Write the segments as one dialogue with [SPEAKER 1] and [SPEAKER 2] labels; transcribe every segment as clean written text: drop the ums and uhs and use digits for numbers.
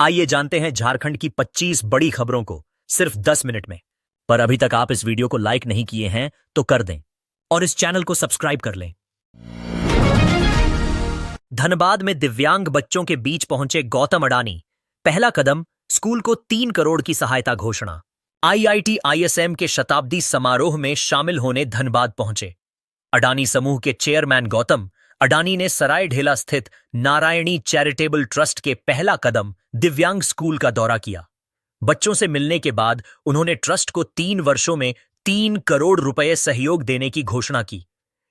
[SPEAKER 1] आइए जानते हैं झारखंड की 25 बड़ी खबरों को सिर्फ 10 मिनट में। पर अभी तक आप इस वीडियो को लाइक नहीं किए हैं तो कर दें और इस चैनल को सब्सक्राइब कर लें। धनबाद में दिव्यांग बच्चों के बीच पहुंचे गौतम अडानी। पहला कदम, स्कूल को 3 करोड़ की सहायता घोषणा। आईआईटी आईएसएम के शताब्दी समारोह में शामिल होने धनबाद पहुंचे अडानी समूह के चेयरमैन गौतम अडानी ने सरायढेला स्थित नारायणी चैरिटेबल ट्रस्ट के पहला कदम दिव्यांग स्कूल का दौरा किया। बच्चों से मिलने के बाद उन्होंने ट्रस्ट को 3 वर्षों में 3 करोड़ रुपए सहयोग देने की घोषणा की।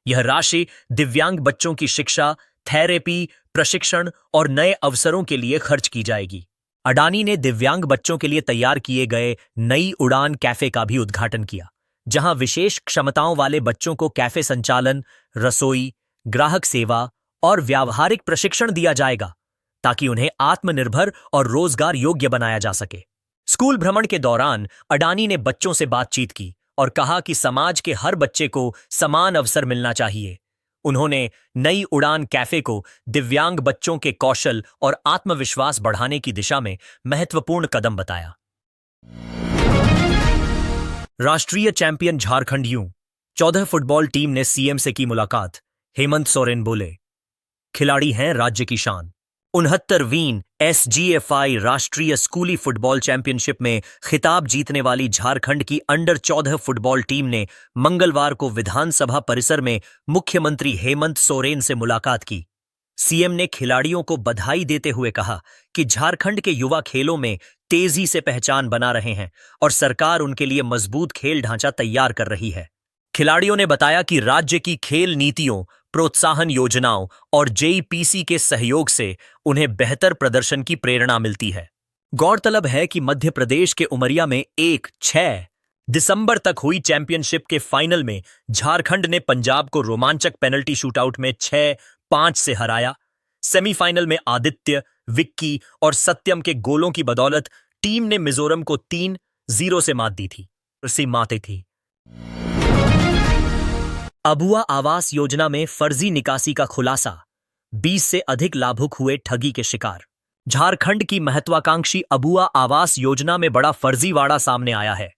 [SPEAKER 1] यह राशि दिव्यांग बच्चों की शिक्षा, थेरेपी, प्रशिक्षण और नए अवसरों के लिए खर्च की जाएगी। अडानी ने दिव्यांग बच्चों के लिए तैयार किए गए नई उड़ान कैफे का भी उद्घाटन किया, जहां विशेष क्षमताओं वाले बच्चों को कैफे संचालन, रसोई, ग्राहक सेवा और व्यावहारिक प्रशिक्षण दिया जाएगा ताकि उन्हें आत्मनिर्भर और रोजगार योग्य बनाया जा सके। स्कूल भ्रमण के दौरान अडानी ने बच्चों से बातचीत की और कहा कि समाज के हर बच्चे को समान अवसर मिलना चाहिए। उन्होंने नई उड़ान कैफे को दिव्यांग बच्चों के कौशल और आत्मविश्वास बढ़ाने की दिशा में महत्वपूर्ण कदम बताया। राष्ट्रीय चैंपियन झारखंड 14 फुटबॉल टीम ने सीएम से की मुलाकात। हेमंत सोरेन बोले, खिलाड़ी हैं राज्य की शान। 69वीं एसजीएफआई राष्ट्रीय स्कूली फुटबॉल चैंपियनशिप में खिताब जीतने वाली झारखंड की अंडर 14 फुटबॉल टीम ने मंगलवार को विधानसभा परिसर में मुख्यमंत्री हेमंत सोरेन से मुलाकात की। सीएम ने खिलाड़ियों को बधाई देते हुए कहा कि झारखंड के युवा खेलों में तेजी से पहचान बना रहे हैं और सरकार उनके लिए मजबूत खेल ढांचा तैयार कर रही है। खिलाड़ियों ने बताया कि राज्य की खेल नीतियों, प्रोत्साहन योजनाओं और जेईपीसी के सहयोग से उन्हें बेहतर प्रदर्शन की प्रेरणा मिलती है। गौरतलब है कि मध्य प्रदेश के उमरिया में 1-6 दिसंबर तक हुई चैंपियनशिप के फाइनल में झारखंड ने पंजाब को रोमांचक पेनल्टी शूटआउट में 6-5 से हराया। सेमीफाइनल में आदित्य, विक्की और सत्यम के गोलों की बदौलत टीम ने मिजोरम को 3-0 से मात दी थी। अबुआ आवास योजना में फर्जी निकासी का खुलासा। 20 से अधिक लाभुक हुए ठगी के शिकार। झारखंड की महत्वाकांक्षी अबुआ आवास योजना में बड़ा फर्जीवाड़ा सामने आया है।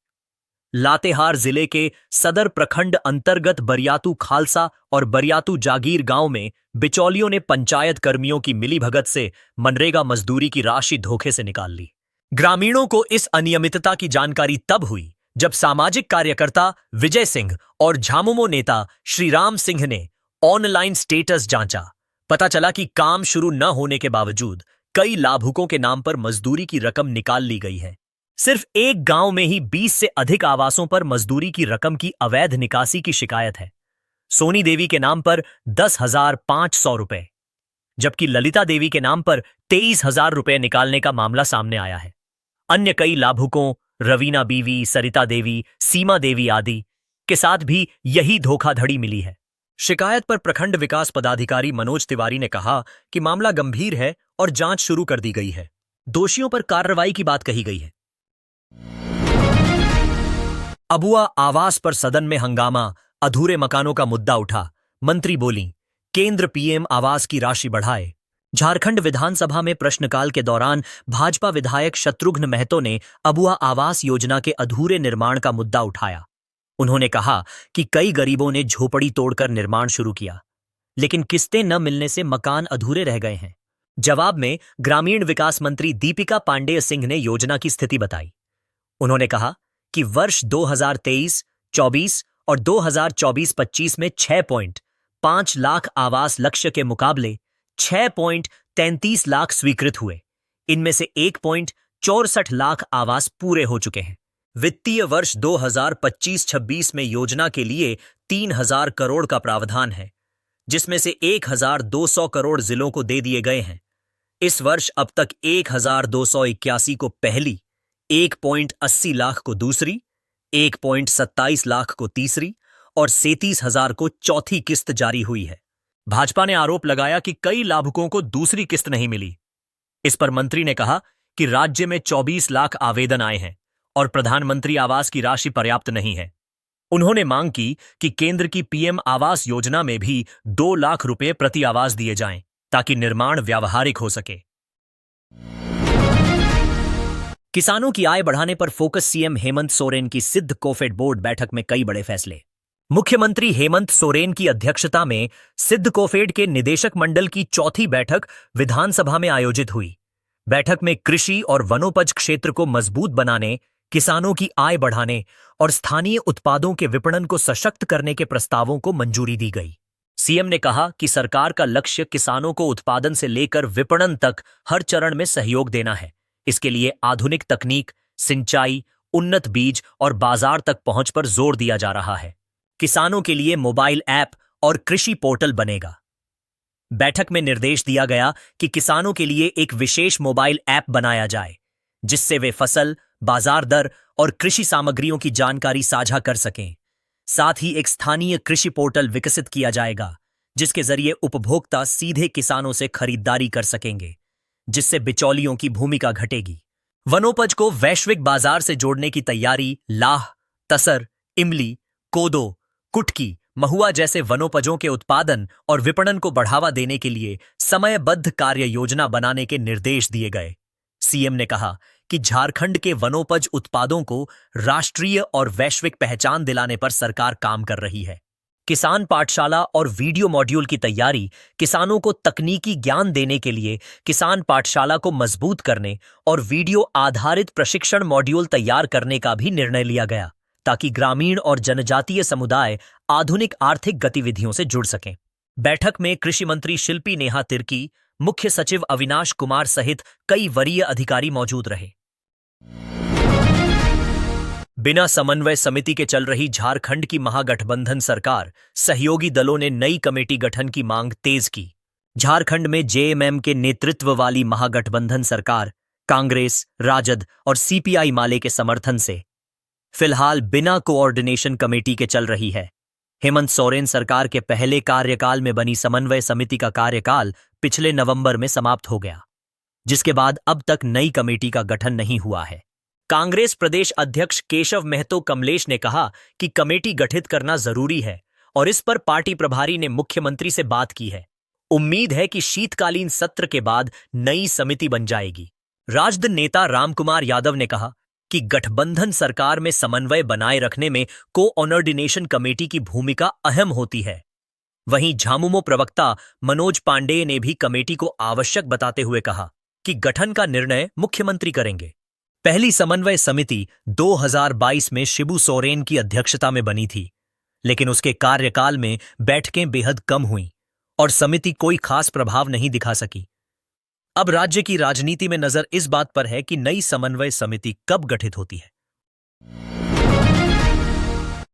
[SPEAKER 1] लातेहार जिले के सदर प्रखंड अंतर्गत बरियातू खालसा और बरियातू जागीर गांव में बिचौलियों ने पंचायत कर्मियों की मिलीभगत से मनरेगा मजदूरी की राशि धोखे से निकाल ली। ग्रामीणों को इस अनियमितता की जानकारी तब हुई जब सामाजिक कार्यकर्ता विजय सिंह और झामुमो नेता श्रीराम सिंह ने ऑनलाइन स्टेटस जांचा। पता चला कि काम शुरू न होने के बावजूद कई लाभुकों के नाम पर मजदूरी की रकम निकाल ली गई है। सिर्फ एक गांव में ही 20 से अधिक आवासों पर मजदूरी की रकम की अवैध निकासी की शिकायत है। सोनी देवी के नाम पर 10,500 रुपए, जबकि ललिता देवी के नाम पर 23,000 रुपए निकालने का मामला सामने आया है। अन्य कई लाभुकों रवीना बीवी, सरिता देवी, सीमा देवी आदि के साथ भी यही धोखाधड़ी मिली है। शिकायत पर प्रखंड विकास पदाधिकारी मनोज तिवारी ने कहा कि मामला गंभीर है और जांच शुरू कर दी गई है। दोषियों पर कार्रवाई की बात कही गई है। अबुआ आवास पर सदन में हंगामा, अधूरे मकानों का मुद्दा उठा। मंत्री बोली, केंद्र पीएम आवास की राशि बढ़ाए। झारखंड विधानसभा में प्रश्नकाल के दौरान भाजपा विधायक शत्रुघ्न महतो ने अबुआ आवास योजना के अधूरे निर्माण का मुद्दा उठाया। उन्होंने कहा कि कई गरीबों ने झोपड़ी तोड़कर निर्माण शुरू किया, लेकिन किस्तें न मिलने से मकान अधूरे रह गए हैं। जवाब में ग्रामीण विकास मंत्री दीपिका पांडेय सिंह ने योजना की स्थिति बताई। उन्होंने कहा कि वर्ष 2023-24 और 2024-25 में 6.5 लाख आवास लक्ष्य के मुकाबले 6.33 लाख स्वीकृत हुए। इनमें से 1.64 लाख आवास पूरे हो चुके हैं। वित्तीय वर्ष 2025-26 में योजना के लिए 3,000 करोड़ का प्रावधान है, जिसमें से 1,200 करोड़ जिलों को दे दिए गए हैं। इस वर्ष अब तक 1,281 को पहली, 1.80 लाख को दूसरी, 1.27 लाख को तीसरी और 37,000 को चौथी किस्त जारी हुई है। भाजपा ने आरोप लगाया कि कई लाभुकों को दूसरी किस्त नहीं मिली। इस पर मंत्री ने कहा कि राज्य में 24 लाख आवेदन आए हैं और प्रधानमंत्री आवास की राशि पर्याप्त नहीं है। उन्होंने मांग की कि केंद्र की पीएम आवास योजना में भी 2 लाख रुपए प्रति आवास दिए जाएं ताकि निर्माण व्यावहारिक हो सके। किसानों की आय बढ़ाने पर फोकस। सीएम हेमंत सोरेन की सिद्ध कोफेड बोर्ड बैठक में कई बड़े फैसले। मुख्यमंत्री हेमंत सोरेन की अध्यक्षता में सिद्ध कोफेड के निदेशक मंडल की चौथी बैठक विधानसभा में आयोजित हुई। बैठक में कृषि और वनोपज क्षेत्र को मजबूत बनाने, किसानों की आय बढ़ाने और स्थानीय उत्पादों के विपणन को सशक्त करने के प्रस्तावों को मंजूरी दी गई। सीएम ने कहा कि सरकार का लक्ष्य किसानों को उत्पादन से लेकर विपणन तक हर चरण में सहयोग देना है। इसके लिए आधुनिक तकनीक, सिंचाई, उन्नत बीज और बाजार तक पहुंच पर जोर दिया जा रहा है। किसानों के लिए मोबाइल ऐप और कृषि पोर्टल बनेगा। बैठक में निर्देश दिया गया कि किसानों के लिए एक विशेष मोबाइल ऐप बनाया जाए, जिससे वे फसल, बाजार दर और कृषि सामग्रियों की जानकारी साझा कर सकें। साथ ही एक स्थानीय कृषि पोर्टल विकसित किया जाएगा, जिसके जरिए उपभोक्ता सीधे किसानों से खरीदारी कर सकेंगे, जिससे बिचौलियों की भूमिका घटेगी। वनोपज को वैश्विक बाजार से जोड़ने की तैयारी। लाह, तसर, इमली, कोदो, कुटकी, महुआ जैसे वनोपजों के उत्पादन और विपणन को बढ़ावा देने के लिए समयबद्ध कार्य योजना बनाने के निर्देश दिए गए। सीएम ने कहा कि झारखंड के वनोपज उत्पादों को राष्ट्रीय और वैश्विक पहचान दिलाने पर सरकार काम कर रही है। किसान पाठशाला और वीडियो मॉड्यूल की तैयारी। किसानों को तकनीकी ज्ञान देने के लिए किसान पाठशाला को मजबूत करने और वीडियो आधारित प्रशिक्षण मॉड्यूल तैयार करने का भी निर्णय लिया गया, ताकि ग्रामीण और जनजातीय समुदाय आधुनिक आर्थिक गतिविधियों से जुड़ सकें। बैठक में कृषि मंत्री शिल्पी नेहा तिर्की, मुख्य सचिव अविनाश कुमार सहित कई वरीय अधिकारी मौजूद रहे। बिना समन्वय समिति के चल रही झारखंड की महागठबंधन सरकार, सहयोगी दलों ने नई कमेटी गठन की मांग तेज की। झारखंड में जेएमएम के नेतृत्व वाली महागठबंधन सरकार कांग्रेस, राजद और सीपीआई माले के समर्थन से फिलहाल बिना कोऑर्डिनेशन कमेटी के चल रही है। हेमंत सोरेन सरकार के पहले कार्यकाल में बनी समन्वय समिति का कार्यकाल पिछले नवंबर में समाप्त हो गया, जिसके बाद अब तक नई कमेटी का गठन नहीं हुआ है। कांग्रेस प्रदेश अध्यक्ष केशव महतो कमलेश ने कहा कि कमेटी गठित करना जरूरी है और इस पर पार्टी प्रभारी ने मुख्यमंत्री से बात की है। उम्मीद है कि शीतकालीन सत्र के बाद नई समिति बन जाएगी। राजद नेता रामकुमार यादव ने कहा कि गठबंधन सरकार में समन्वय बनाए रखने में कोऑर्डिनेशन कमेटी की भूमिका अहम होती है। वहीं झामुमो प्रवक्ता मनोज पांडेय ने भी कमेटी को आवश्यक बताते हुए कहा कि गठन का निर्णय मुख्यमंत्री करेंगे। पहली समन्वय समिति 2022 में शिबू सोरेन की अध्यक्षता में बनी थी, लेकिन उसके कार्यकाल में बैठकें बेहद कम हुईं और समिति कोई खास प्रभाव नहीं दिखा सकी। अब राज्य की राजनीति में नजर इस बात पर है कि नई समन्वय समिति कब गठित होती है।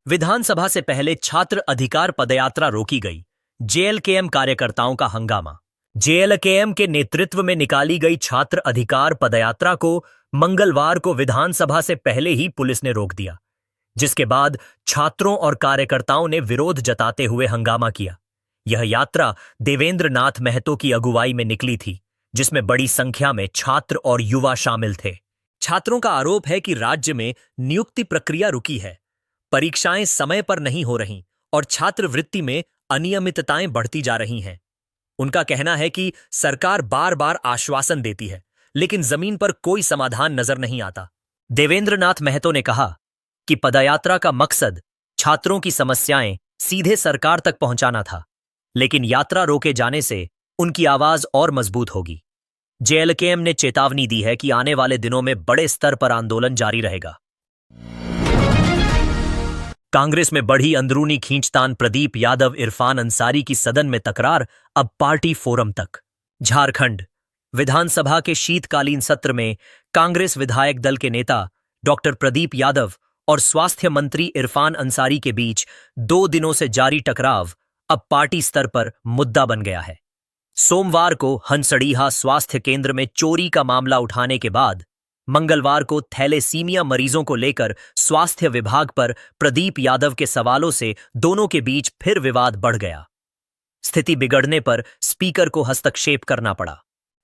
[SPEAKER 1] विधानसभा से पहले छात्र अधिकार पदयात्रा रोकी गई। जेएलकेएम कार्यकर्ताओं का हंगामा। जेएलकेएम के नेतृत्व में निकाली गई छात्र अधिकार पदयात्रा को मंगलवार को विधानसभा से पहले ही पुलिस ने रोक दिया, जिसके बाद छात्रों और कार्यकर्ताओं ने विरोध जताते हुए हंगामा किया। यह यात्रा देवेंद्र नाथ महतो की अगुवाई में निकली थी, जिसमें बड़ी संख्या में छात्र और युवा शामिल थे। छात्रों का आरोप है कि राज्य में नियुक्ति प्रक्रिया रुकी है, परीक्षाएं समय पर नहीं हो रही और छात्रवृत्ति में अनियमितताएं बढ़ती जा रही हैं। उनका कहना है कि सरकार बार बार आश्वासन देती है, लेकिन जमीन पर कोई समाधान नजर नहीं आता। देवेंद्र नाथ महतो ने कहा कि पदयात्रा का मकसद छात्रों की समस्याएं सीधे सरकार तक पहुंचाना था, लेकिन यात्रा रोके जाने से उनकी आवाज और मजबूत होगी। जेएलकेएम ने चेतावनी दी है कि आने वाले दिनों में बड़े स्तर पर आंदोलन जारी रहेगा। कांग्रेस में बढ़ी अंदरूनी खींचतान। प्रदीप यादव, इरफान अंसारी की सदन में तकरार अब पार्टी फोरम तक। झारखंड विधानसभा के शीतकालीन सत्र में कांग्रेस विधायक दल के नेता डॉक्टर प्रदीप यादव और स्वास्थ्य मंत्री इरफान अंसारी के बीच 2 दिनों से जारी टकराव अब पार्टी स्तर पर मुद्दा बन गया है। सोमवार को हंसड़ीहा स्वास्थ्य केंद्र में चोरी का मामला उठाने के बाद मंगलवार को थैलेसीमिया मरीजों को लेकर स्वास्थ्य विभाग पर प्रदीप यादव के सवालों से दोनों के बीच फिर विवाद बढ़ गया। स्थिति बिगड़ने पर स्पीकर को हस्तक्षेप करना पड़ा।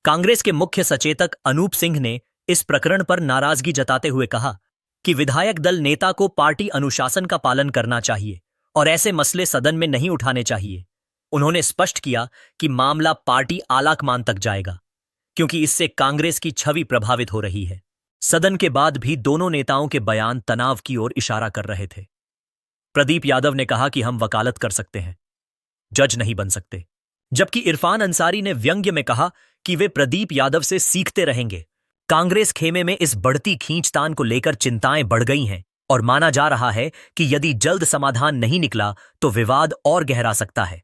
[SPEAKER 1] कांग्रेस के मुख्य सचेतक अनूप सिंह ने इस प्रकरण पर नाराजगी जताते हुए कहा कि विधायक दल नेता को पार्टी अनुशासन का पालन करना चाहिए और ऐसे मसले सदन में नहीं उठाने चाहिए। उन्होंने स्पष्ट किया कि मामला पार्टी आलाकमान तक जाएगा, क्योंकि इससे कांग्रेस की छवि प्रभावित हो रही है। सदन के बाद भी दोनों नेताओं के बयान तनाव की ओर इशारा कर रहे थे। प्रदीप यादव ने कहा कि हम वकालत कर सकते हैं, जज नहीं बन सकते, जबकि इरफान अंसारी ने व्यंग्य में कहा कि वे प्रदीप यादव से सीखते रहेंगे। कांग्रेस खेमे में इस बढ़ती खींचतान को लेकर चिंताएं बढ़ गई हैं और माना जा रहा है कि यदि जल्द समाधान नहीं निकला तो विवाद और गहरा सकता है।